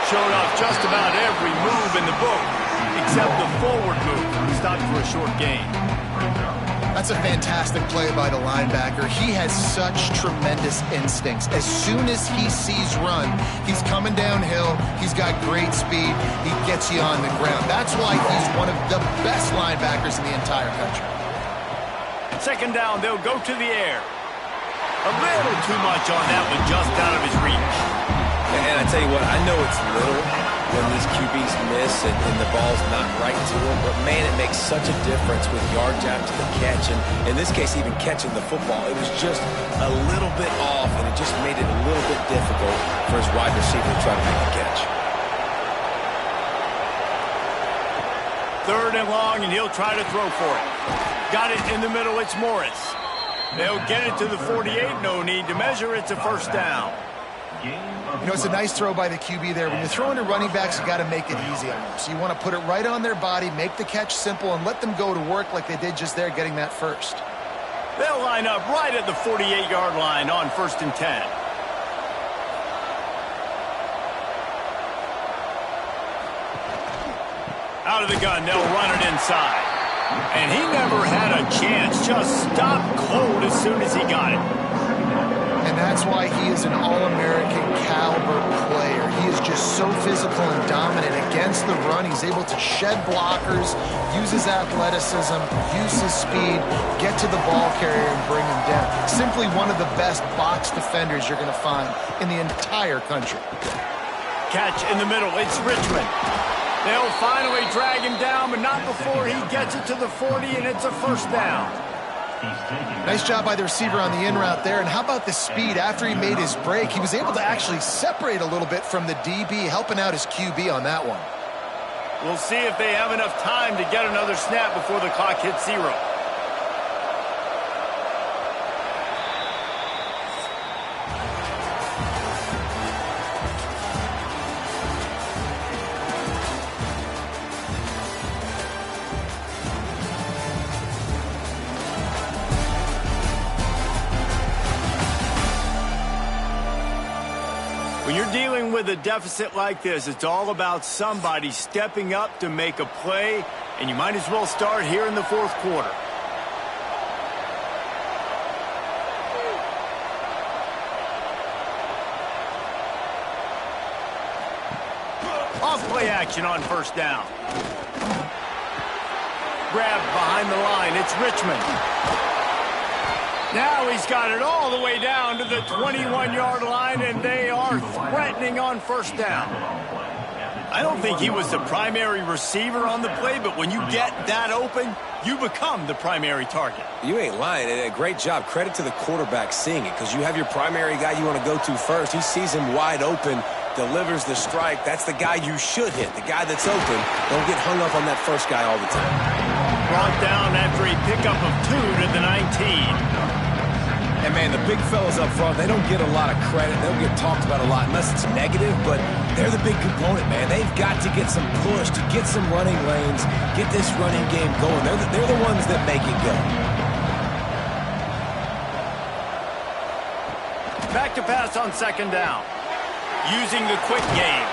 Showed off just about every move in the book, except the forward move. Stopped for a short gain. That's a fantastic play by the linebacker. He has such tremendous instincts. As soon as he sees run, he's coming downhill. He's got great speed. He gets you on the ground. That's why he's one of the best linebackers in the entire country. 2nd down, they'll go to the air. A little too much on that one, just out of his reach. And I tell you what, I know it's little when these QBs miss and the ball's not right to them, but man, it makes such a difference with yards after the catch, and in this case, even catching the football. It was just a little bit off, and it just made it a little bit difficult for his wide receiver to try to make the catch. 3rd and long, and he'll try to throw for it. Got it in the middle, it's Morris. They'll get it to the 48, no need to measure, it's a 1st down. You know, it's a nice throw by the QB there. When you're throwing to running backs, you got to make it easy on them. So you want to put it right on their body, make the catch simple, and let them go to work like they did just there, getting that 1st. They'll line up right at the 48-yard line on 1st and 10. Out of the gun, they'll run it inside. And he never had a chance, just stopped cold as soon as he got it. And that's that's why he is an All-American caliber player. He is just so physical and dominant against the run. He's able to shed blockers, use his athleticism, use his speed, get to the ball carrier and bring him down. Simply one of the best box defenders you're going to find in the entire country. Catch in the middle. It's Richmond. They'll finally drag him down, but not before he gets it to the 40, and it's a first down. Nice job by the receiver on the in route there. And how about the speed? After he made his break, he was able to actually separate a little bit from the DB, helping out his QB on that one. We'll see if they have enough time to get another snap before the clock hits 0. When you're dealing with a deficit like this, it's all about somebody stepping up to make a play, and you might as well start here in the fourth quarter. Off play action on first down. Grab behind the line. It's Richmond. Now he's got it all the way down to the 21-yard line, and they are threatening on first down. I don't think he was the primary receiver on the play, but when you get that open, you become the primary target. You ain't lying. And a great job. Credit to the quarterback seeing it, because you have your primary guy you want to go to first. He sees him wide open, delivers the strike. That's the guy you should hit, the guy that's open. Don't get hung up on that first guy all the time. Brought down after a pickup of 2 to the 19. And, man, the big fellas up front, they don't get a lot of credit. They don't get talked about a lot unless it's negative, but they're the big component, man. They've got to get some push, to get some running lanes, get this running game going. They're the ones that make it go. Back to pass on second down. Using the quick game.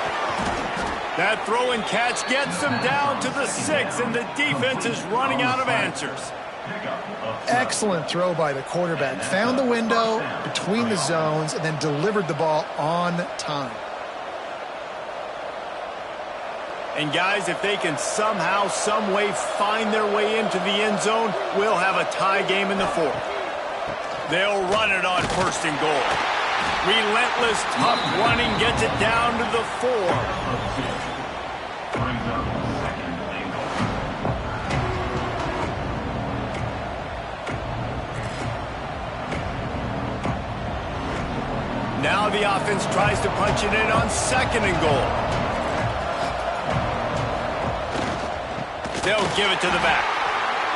That throw and catch gets them down to the 6, and the defense is running out of answers. Excellent throw by the quarterback. Found the window between the zones and then delivered the ball on time. And guys, if they can somehow, some way find their way into the end zone, we'll have a tie game in the fourth. They'll run it on first and goal. Relentless, tough running gets it down to the 4. Now the offense tries to punch it in on second and goal. They'll give it to the back.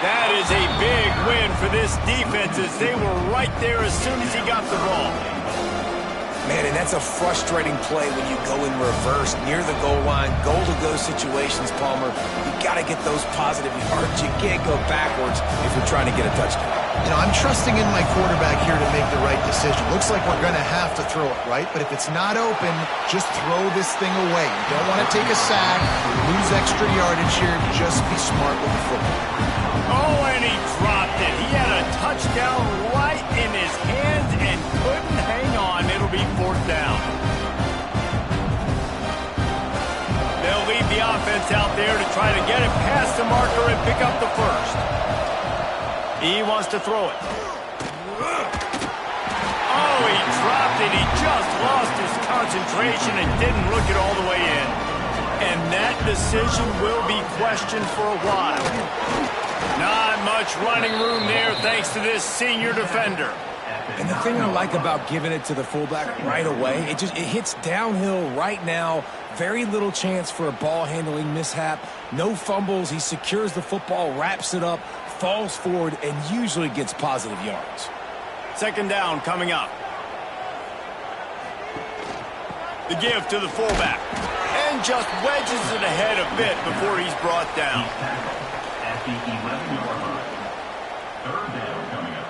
That is a big win for this defense, as they were right there as soon as he got the ball. Man, and that's a frustrating play when you go in reverse near the goal line, goal-to-go situations, Palmer. You got to get those positive yards. You can't go backwards if you're trying to get a touchdown. You know, I'm trusting in my quarterback here to make the right decision. Looks like we're going to have to throw it, right? But if it's not open, just throw this thing away. You don't want to take a sack, lose extra yardage here. Just be smart with the football. Oh, and he dropped it. He had a touchdown right in his hands and couldn't hang on. It'll be fourth down. They'll leave the offense out there to try to get it past the marker and pick up the first. He wants to throw it. Oh, he dropped it. He just lost his concentration and didn't look it all the way in. And that decision will be questioned for a while. Not much running room there thanks to this senior defender. And the thing I like about giving it to the fullback right away, it hits downhill right now. Very little chance for a ball handling mishap. No fumbles. He secures the football, wraps it up, falls forward, and usually gets positive yards. Second down coming up. The give to the fullback. And just wedges it ahead a bit before he's brought down. At the 11-yard line. Third down coming up.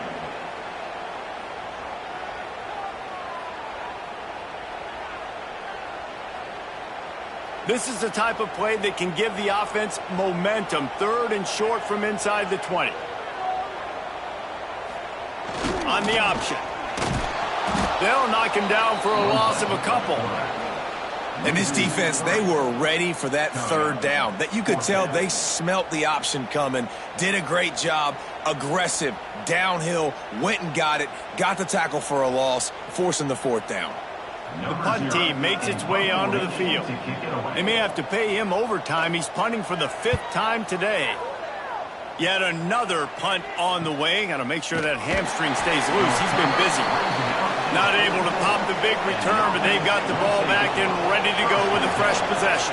This is the type of play that can give the offense momentum. Third and short from inside the 20. On the option. They'll knock him down for a loss of a couple. And this defense, they were ready for that third down. That you could tell they smelt the option coming, did a great job, aggressive, downhill, went and got it, got the tackle for a loss, forcing the fourth down. The punt team makes its way onto the field. They may have to pay him overtime. He's punting for the 5th time today. Yet another punt on the way. Got to make sure that hamstring stays loose. He's been busy. Not able to pop the big return, but they've got the ball back and ready to go with a fresh possession.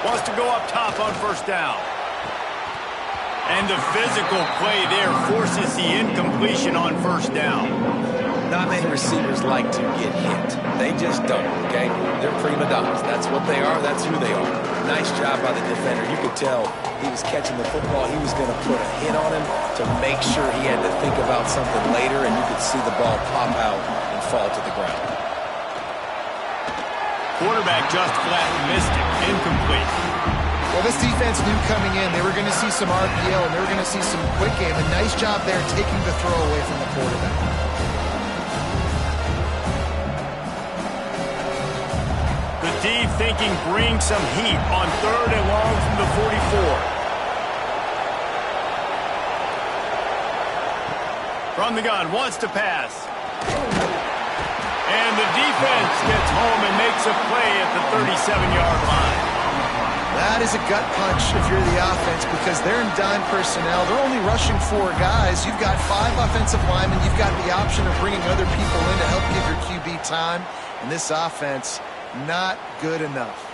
Wants to go up top on first down. And the physical play there forces the incompletion on first down. Not many receivers like to get hit. They just don't, okay? They're prima donnas. That's what they are. That's who they are. Nice job by the defender. You could tell he was catching the football. He was going to put a hit on him to make sure he had to think about something later, and you could see the ball pop out and fall to the ground. Quarterback just flat missed it. Incomplete. Well, this defense knew coming in they were going to see some RPO and they were going to see some quick game. A nice job there taking the throw away from the quarterback. The D thinking bring some heat on 3rd and long from the 44. From the gun, wants to pass. And the defense gets home and makes a play at the 37-yard line. That is a gut punch if you're the offense because they're in dime personnel. They're only rushing 4 guys. You've got 5 offensive linemen. You've got the option of bringing other people in to help give your QB time. And this offense, not good enough.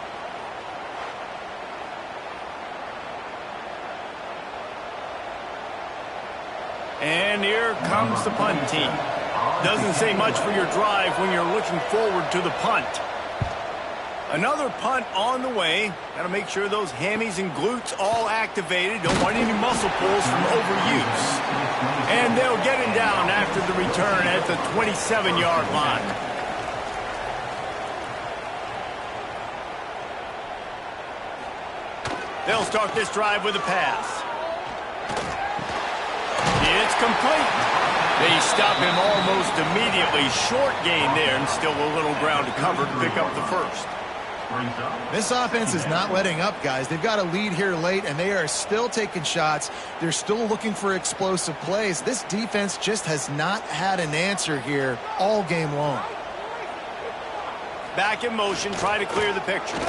And here comes the punt team. Doesn't say much for your drive when you're looking forward to the punt. Another punt on the way. Got to make sure those hammies and glutes all activated. Don't want any muscle pulls from overuse. And they'll get him down after the return at the 27-yard line. They'll start this drive with a pass. It's complete. They stop him almost immediately. Short gain there and still a little ground to cover to pick up the first. This offense is not letting up, guys. They've got a lead here late, and they are still taking shots. They're still looking for explosive plays. This defense just has not had an answer here all game long. Back in motion, try to clear the picture.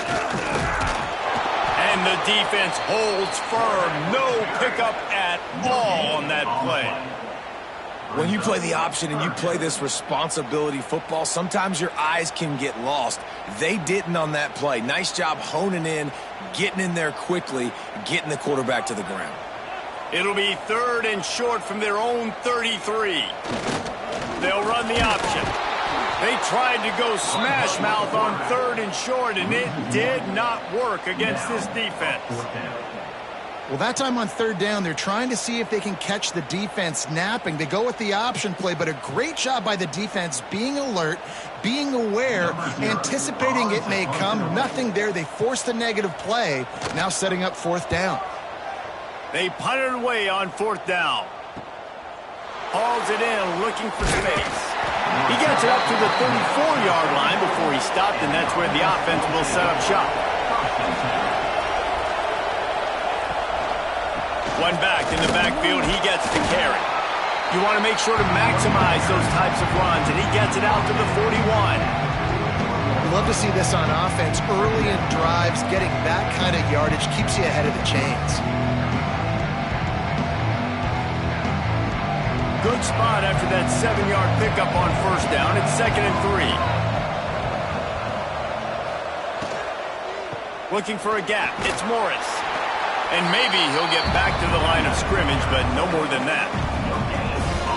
And the defense holds firm. No pickup at all on that play. When you play the option and you play this responsibility football, sometimes your eyes can get lost. They didn't on that play. Nice job honing in, getting in there quickly, getting the quarterback to the ground. It'll be 3rd and short from their own 33. They'll run the option. They tried to go smash mouth on 3rd and short, and it did not work against this defense. Well, that time on 3rd down, they're trying to see if they can catch the defense napping. They go with the option play, but a great job by the defense being alert, being aware, anticipating it may come. Nothing there. They forced the negative play, now setting up 4th down. They punted away on 4th down. Hauls it in, looking for space. He gets it up to the 34-yard line before he stopped, and that's where the offense will set up shop. One back in the backfield, he gets the carry. You want to make sure to maximize those types of runs, and he gets it out to the 41. You love to see this on offense. Early in drives, getting that kind of yardage keeps you ahead of the chains. Good spot after that 7-yard pickup on 1st down. It's 2nd and 3. Looking for a gap. It's Morris. And maybe he'll get back to the line of scrimmage, but no more than that.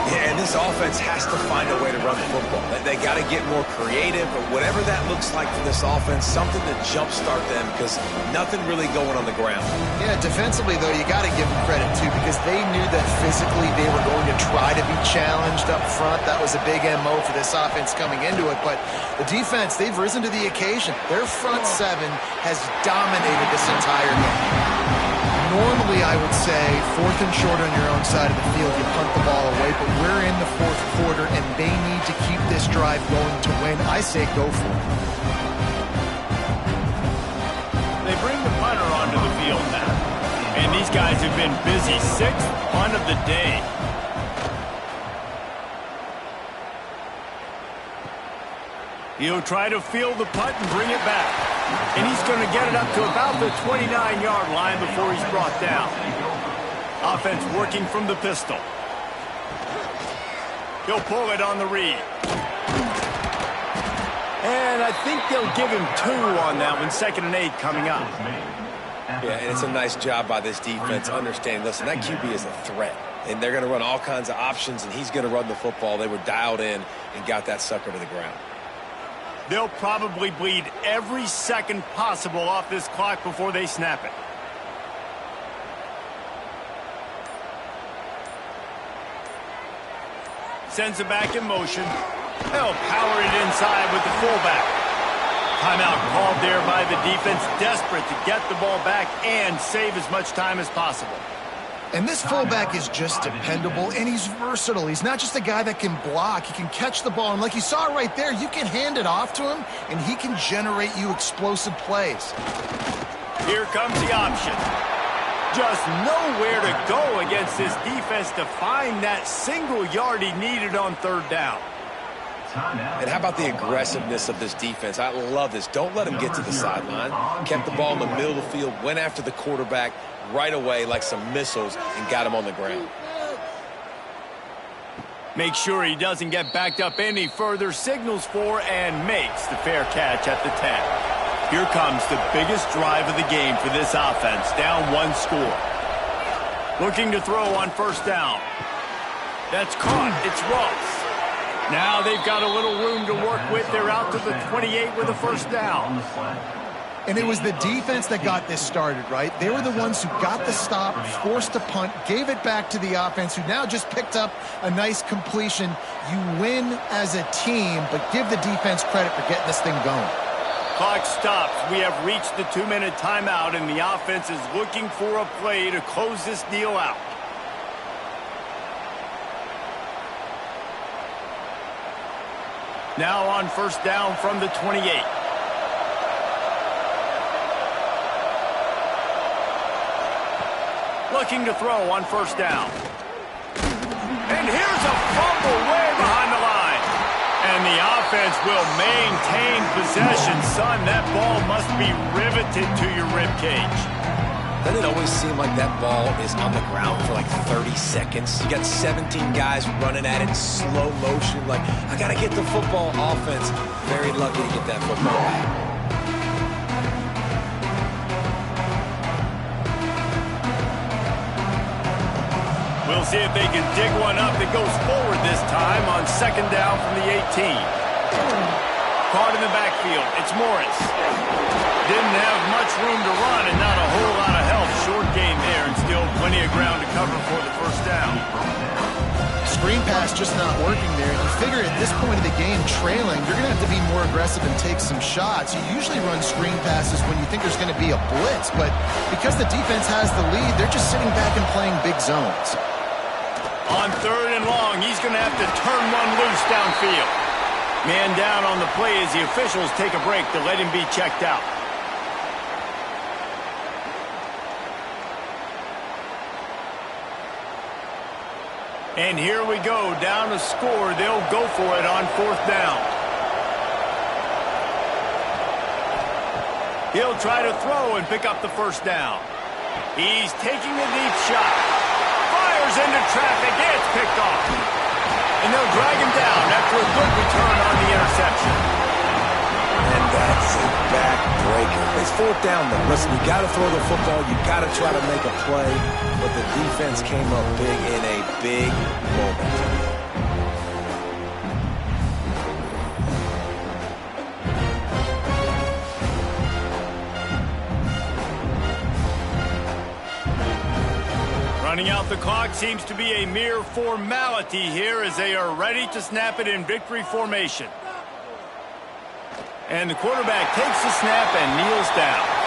Yeah, and this offense has to find a way to run the football. They got to get more creative, but whatever that looks like for this offense, something to jumpstart them because nothing really going on the ground. Yeah, defensively, though, you got to give them credit, too, because they knew that physically they were going to try to be challenged up front. That was a big MO for this offense coming into it, but the defense, they've risen to the occasion. Their front 7 has dominated this entire game. Normally, I would say, 4th and short on your own side of the field, you punt the ball away, but we're in the 4th quarter, and they need to keep this drive going to win. I say go for it. They bring the punter onto the field now. And these guys have been busy. 6th punt of the day. He'll try to field the punt and bring it back. And he's going to get it up to about the 29-yard line before he's brought down. Offense working from the pistol. He'll pull it on the read. And I think they'll give him 2 on that one. 2nd and 8 coming up. Yeah, and it's a nice job by this defense understanding, listen, that QB is a threat. And they're going to run all kinds of options, and he's going to run the football. They were dialed in and got that sucker to the ground. They'll probably bleed every second possible off this clock before they snap it. Sends it back in motion. They'll power it inside with the fullback. Timeout called there by the defense, desperate to get the ball back and save as much time as possible. And this fullback is just dependable, and he's versatile. He's not just a guy that can block. He can catch the ball, and like you saw right there, you can hand it off to him, and he can generate you explosive plays. Here comes the option. Just nowhere to go against this defense to find that single yard he needed on 3rd down. And how about the aggressiveness of this defense? I love this. Don't let him get to the sideline. Kept the ball in the middle of the field, went after the quarterback right away like some missiles and got him on the ground. Make sure he doesn't get backed up any further, signals for and makes the fair catch at the 10. Here comes the biggest drive of the game for this offense, down 1 score. Looking to throw on 1st down. That's caught. It's Ross. Now they've got a little room to work with. They're out to the 28 with a 1st down. And it was the defense that got this started, right? They were the ones who got the stop, forced a punt, gave it back to the offense, who now just picked up a nice completion. You win as a team, but give the defense credit for getting this thing going. Clock stops. We have reached the 2-minute timeout, and the offense is looking for a play to close this deal out. Now on 1st down from the 28. Looking to throw on 1st down. And here's a fumble way behind the line. And the offense will maintain possession. Son, that ball must be riveted to your ribcage. Doesn't it always seem like that ball is on the ground for like 30 seconds? You got 17 guys running at it in slow motion. Like, I got to get the football. Offense, very lucky to get that football back. We'll see if they can dig one up that goes forward this time on 2nd down from the 18. Caught in the backfield. It's Morris. Didn't have much room to run and not a whole lot of help. Short gain there and still plenty of ground to cover for the 1st down. Screen pass just not working there. You figure at this point of the game, trailing, you're going to have to be more aggressive and take some shots. You usually run screen passes when you think there's going to be a blitz, but because the defense has the lead, they're just sitting back and playing big zones. On 3rd and long, he's going to have to turn one loose downfield. Man down on the play as the officials take a break to let him be checked out. And here we go, down a score. They'll go for it on 4th down. He'll try to throw and pick up the 1st down. He's taking a deep shot. Fires into traffic. It's picked off. And they'll drag him down after a good return on the interception. And that's a backbreaker. It's 4th down, though. Listen, you got to throw the football. You got to try to make a play. But the defense came up big in a big moment. Running out the clock seems to be a mere formality here as they are ready to snap it in victory formation. And the quarterback takes the snap and kneels down.